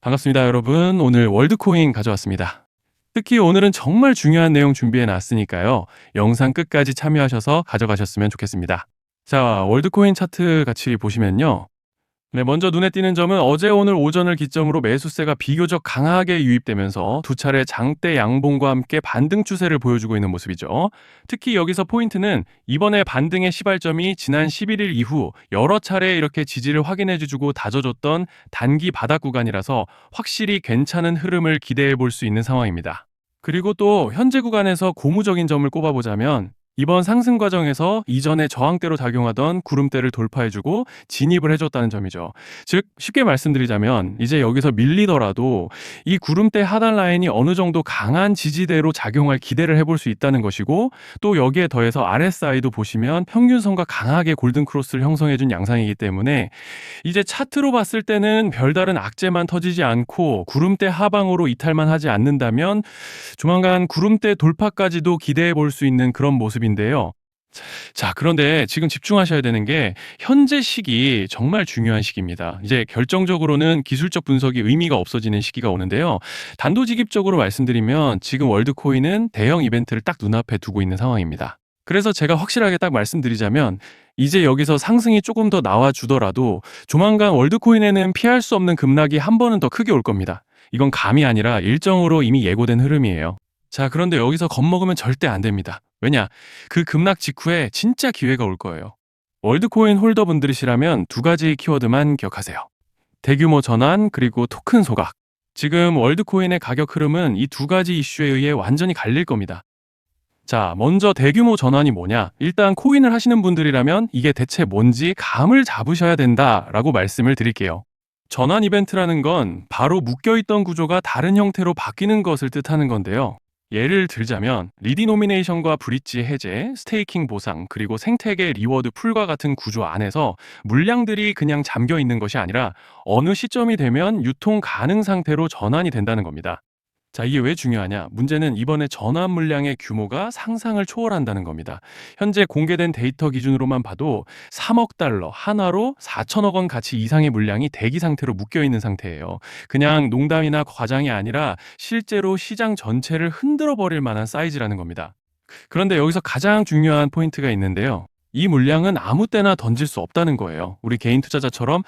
반갑습니다, 여러분. 오늘 월드코인 가져왔습니다. 특히 오늘은 정말 중요한 내용 준비해 놨으니까요. 영상 끝까지 참여하셔서 가져가셨으면 좋겠습니다. 자, 월드코인 차트 같이 보시면요. 네, 먼저 눈에 띄는 점은 어제 오늘 오전을 기점으로 매수세가 비교적 강하게 유입되면서 두 차례 장대 양봉과 함께 반등 추세를 보여주고 있는 모습이죠. 특히 여기서 포인트는 이번에 반등의 시발점이 지난 11일 이후 여러 차례 이렇게 지지를 확인해주고 다져줬던 단기 바닥 구간이라서 확실히 괜찮은 흐름을 기대해 볼 수 있는 상황입니다. 그리고 또 현재 구간에서 고무적인 점을 꼽아보자면 이번 상승 과정에서 이전에 저항대로 작용하던 구름대를 돌파해주고 진입을 해줬다는 점이죠. 즉 쉽게 말씀드리자면 이제 여기서 밀리더라도 이 구름대 하단 라인이 어느 정도 강한 지지대로 작용할 기대를 해볼 수 있다는 것이고, 또 여기에 더해서 RSI도 보시면 평균선과 강하게 골든크로스를 형성해준 양상이기 때문에 이제 차트로 봤을 때는 별다른 악재만 터지지 않고 구름대 하방으로 이탈만 하지 않는다면 조만간 구름대 돌파까지도 기대해 볼 수 있는 그런 모습인데요. 자, 그런데 지금 집중하셔야 되는 게 현재 시기 정말 중요한 시기입니다. 이제 결정적으로는 기술적 분석이 의미가 없어지는 시기가 오는데요. 단도직입적으로 말씀드리면 지금 월드코인은 대형 이벤트를 딱 눈앞에 두고 있는 상황입니다. 그래서 제가 확실하게 딱 말씀드리자면 이제 여기서 상승이 조금 더 나와주더라도 조만간 월드코인에는 피할 수 없는 급락이 한 번은 더 크게 올 겁니다. 이건 감이 아니라 일정으로 이미 예고된 흐름이에요. 자, 그런데 여기서 겁먹으면 절대 안 됩니다. 왜냐? 그 급락 직후에 진짜 기회가 올 거예요. 월드코인 홀더분들이시라면 두 가지 키워드만 기억하세요. 대규모 전환, 그리고 토큰 소각. 지금 월드코인의 가격 흐름은 이 두 가지 이슈에 의해 완전히 갈릴 겁니다. 자, 먼저 대규모 전환이 뭐냐? 일단 코인을 하시는 분들이라면 이게 대체 뭔지 감을 잡으셔야 된다라고 말씀을 드릴게요. 전환 이벤트라는 건 바로 묶여있던 구조가 다른 형태로 바뀌는 것을 뜻하는 건데요. 예를 들자면 리디노미네이션과 브릿지 해제, 스테이킹 보상, 그리고 생태계 리워드 풀과 같은 구조 안에서 물량들이 그냥 잠겨 있는 것이 아니라 어느 시점이 되면 유통 가능 상태로 전환이 된다는 겁니다. 자, 이게 왜 중요하냐? 문제는 이번에 전환 물량의 규모가 상상을 초월한다는 겁니다. 현재 공개된 데이터 기준으로만 봐도 3억 달러, 하나로 4천억 원 가치 이상의 물량이 대기 상태로 묶여 있는 상태예요. 그냥 농담이나 과장이 아니라 실제로 시장 전체를 흔들어 버릴 만한 사이즈라는 겁니다. 그런데 여기서 가장 중요한 포인트가 있는데요. 이 물량은 아무 때나 던질 수 없다는 거예요. 우리 개인 투자자처럼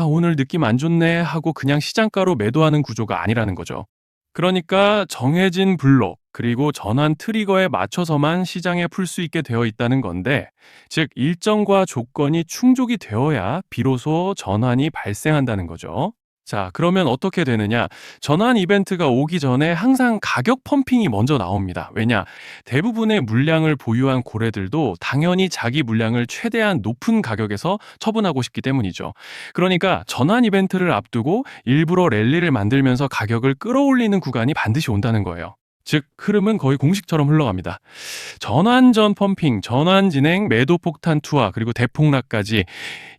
오늘 느낌 안 좋네 하고 그냥 시장가로 매도하는 구조가 아니라는 거죠. 그러니까 정해진 블록, 그리고 전환 트리거에 맞춰서만 시장에 풀 수 있게 되어 있다는 건데, 즉 일정과 조건이 충족이 되어야 비로소 전환이 발생한다는 거죠. 자, 그러면 어떻게 되느냐? 전환 이벤트가 오기 전에 항상 가격 펌핑이 먼저 나옵니다. 왜냐? 대부분의 물량을 보유한 고래들도 당연히 자기 물량을 최대한 높은 가격에서 처분하고 싶기 때문이죠. 그러니까 전환 이벤트를 앞두고 일부러 랠리를 만들면서 가격을 끌어올리는 구간이 반드시 온다는 거예요. 즉 흐름은 거의 공식처럼 흘러갑니다. 전환 전 펌핑, 전환 진행, 매도 폭탄 투하, 그리고 대폭락까지,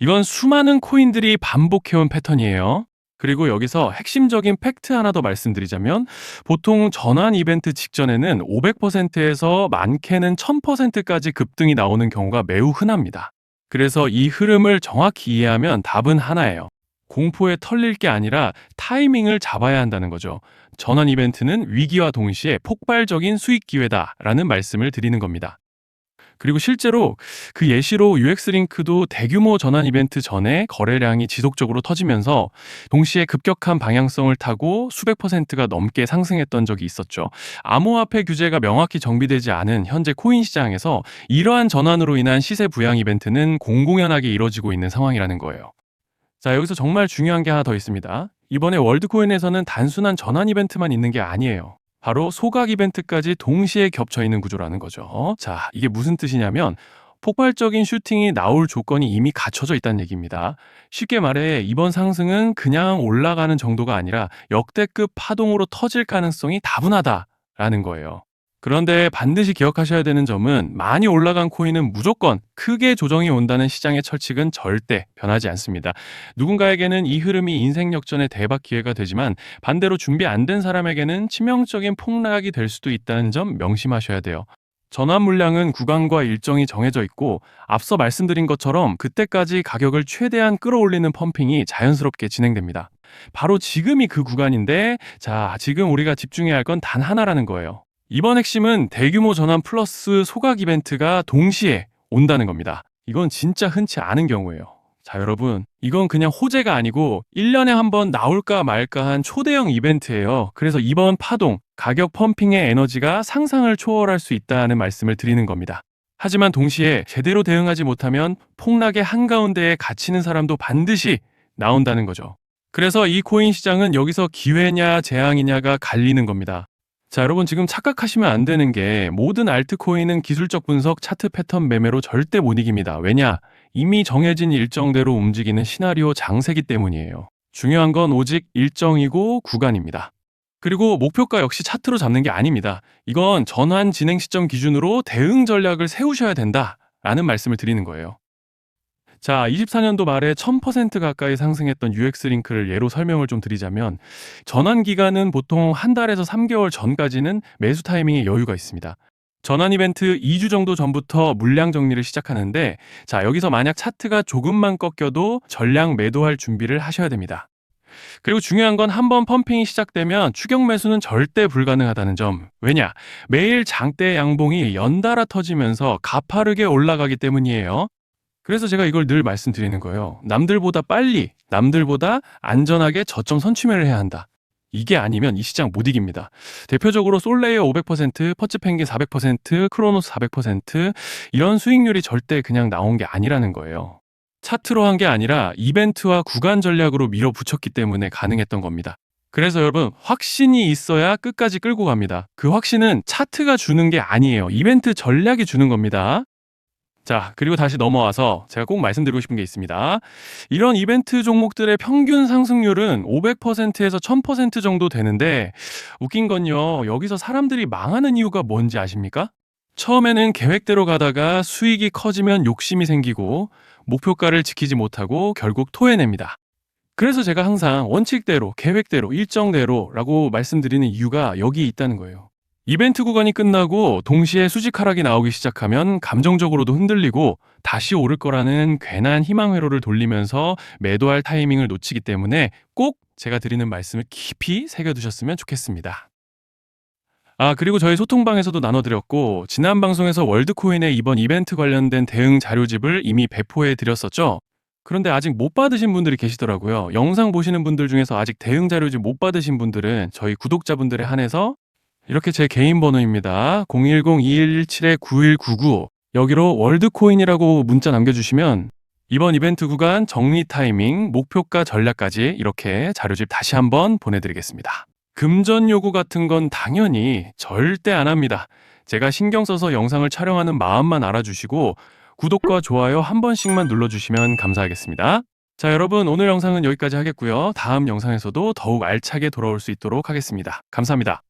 이건 수많은 코인들이 반복해온 패턴이에요. 그리고 여기서 핵심적인 팩트 하나 더 말씀드리자면 보통 전환 이벤트 직전에는 500%에서 많게는 1000%까지 급등이 나오는 경우가 매우 흔합니다. 그래서 이 흐름을 정확히 이해하면 답은 하나예요. 공포에 털릴 게 아니라 타이밍을 잡아야 한다는 거죠. 전환 이벤트는 위기와 동시에 폭발적인 수익 기회다라는 말씀을 드리는 겁니다. 그리고 실제로 그 예시로 UX링크도 대규모 전환 이벤트 전에 거래량이 지속적으로 터지면서 동시에 급격한 방향성을 타고 수백 퍼센트가 넘게 상승했던 적이 있었죠. 암호화폐 규제가 명확히 정비되지 않은 현재 코인 시장에서 이러한 전환으로 인한 시세 부양 이벤트는 공공연하게 이뤄지고 있는 상황이라는 거예요. 자, 여기서 정말 중요한 게 하나 더 있습니다. 이번에 월드코인에서는 단순한 전환 이벤트만 있는 게 아니에요. 바로 소각 이벤트까지 동시에 겹쳐 있는 구조라는 거죠. 자, 이게 무슨 뜻이냐면 폭발적인 슈팅이 나올 조건이 이미 갖춰져 있다는 얘기입니다. 쉽게 말해 이번 상승은 그냥 올라가는 정도가 아니라 역대급 파동으로 터질 가능성이 다분하다라는 거예요. 그런데 반드시 기억하셔야 되는 점은 많이 올라간 코인은 무조건 크게 조정이 온다는 시장의 철칙은 절대 변하지 않습니다. 누군가에게는 이 흐름이 인생 역전의 대박 기회가 되지만 반대로 준비 안 된 사람에게는 치명적인 폭락이 될 수도 있다는 점 명심하셔야 돼요. 전환 물량은 구간과 일정이 정해져 있고 앞서 말씀드린 것처럼 그때까지 가격을 최대한 끌어올리는 펌핑이 자연스럽게 진행됩니다. 바로 지금이 그 구간인데, 자, 지금 우리가 집중해야 할 건 단 하나라는 거예요. 이번 핵심은 대규모 전환 플러스 소각 이벤트가 동시에 온다는 겁니다. 이건 진짜 흔치 않은 경우예요. 자, 여러분, 이건 그냥 호재가 아니고 1년에 한 번 나올까 말까 한 초대형 이벤트예요. 그래서 이번 파동, 가격 펌핑의 에너지가 상상을 초월할 수 있다는 말씀을 드리는 겁니다. 하지만 동시에 제대로 대응하지 못하면 폭락의 한가운데에 갇히는 사람도 반드시 나온다는 거죠. 그래서 이 코인 시장은 여기서 기회냐 재앙이냐가 갈리는 겁니다. 자, 여러분 지금 착각하시면 안 되는 게 모든 알트코인은 기술적 분석, 차트 패턴 매매로 절대 못 이깁니다. 왜냐? 이미 정해진 일정대로 움직이는 시나리오 장세기 때문이에요. 중요한 건 오직 일정이고 구간입니다. 그리고 목표가 역시 차트로 잡는 게 아닙니다. 이건 전환 진행 시점 기준으로 대응 전략을 세우셔야 된다라는 말씀을 드리는 거예요. 자, 24년도 말에 1000% 가까이 상승했던 UX링크를 예로 설명을 좀 드리자면 전환 기간은 보통 한 달에서 3개월 전까지는 매수 타이밍에 여유가 있습니다. 전환 이벤트 2주 정도 전부터 물량 정리를 시작하는데, 자, 여기서 만약 차트가 조금만 꺾여도 전량 매도할 준비를 하셔야 됩니다. 그리고 중요한 건 한번 펌핑이 시작되면 추격 매수는 절대 불가능하다는 점. 왜냐? 매일 장대 양봉이 연달아 터지면서 가파르게 올라가기 때문이에요. 그래서 제가 이걸 늘 말씀드리는 거예요. 남들보다 빨리, 남들보다 안전하게 저점 선취매를 해야 한다. 이게 아니면 이 시장 못 이깁니다. 대표적으로 솔레이어 500%, 퍼츠펭귄 400%, 크로노스 400% 이런 수익률이 절대 그냥 나온 게 아니라는 거예요. 차트로 한 게 아니라 이벤트와 구간 전략으로 밀어붙였기 때문에 가능했던 겁니다. 그래서 여러분, 확신이 있어야 끝까지 끌고 갑니다. 그 확신은 차트가 주는 게 아니에요. 이벤트 전략이 주는 겁니다. 자, 그리고 다시 넘어와서 제가 꼭 말씀드리고 싶은 게 있습니다. 이런 이벤트 종목들의 평균 상승률은 500%에서 1000% 정도 되는데, 웃긴 건요, 여기서 사람들이 망하는 이유가 뭔지 아십니까? 처음에는 계획대로 가다가 수익이 커지면 욕심이 생기고 목표가를 지키지 못하고 결국 토해냅니다. 그래서 제가 항상 원칙대로, 계획대로, 일정대로라고 말씀드리는 이유가 여기 있다는 거예요. 이벤트 구간이 끝나고 동시에 수직 하락이 나오기 시작하면 감정적으로도 흔들리고 다시 오를 거라는 괜한 희망 회로를 돌리면서 매도할 타이밍을 놓치기 때문에 꼭 제가 드리는 말씀을 깊이 새겨두셨으면 좋겠습니다. 아, 그리고 저희 소통방에서도 나눠드렸고, 지난 방송에서 월드코인의 이번 이벤트 관련된 대응 자료집을 이미 배포해 드렸었죠. 그런데 아직 못 받으신 분들이 계시더라고요. 영상 보시는 분들 중에서 아직 대응 자료집 못 받으신 분들은 저희 구독자분들에 한해서 이렇게 제 개인 번호입니다. 010-2117-9199 여기로 월드코인이라고 문자 남겨주시면 이번 이벤트 구간 정리 타이밍, 목표가 전략까지 이렇게 자료집 다시 한번 보내드리겠습니다. 금전 요구 같은 건 당연히 절대 안 합니다. 제가 신경 써서 영상을 촬영하는 마음만 알아주시고 구독과 좋아요 한 번씩만 눌러주시면 감사하겠습니다. 자, 여러분 오늘 영상은 여기까지 하겠고요. 다음 영상에서도 더욱 알차게 돌아올 수 있도록 하겠습니다. 감사합니다.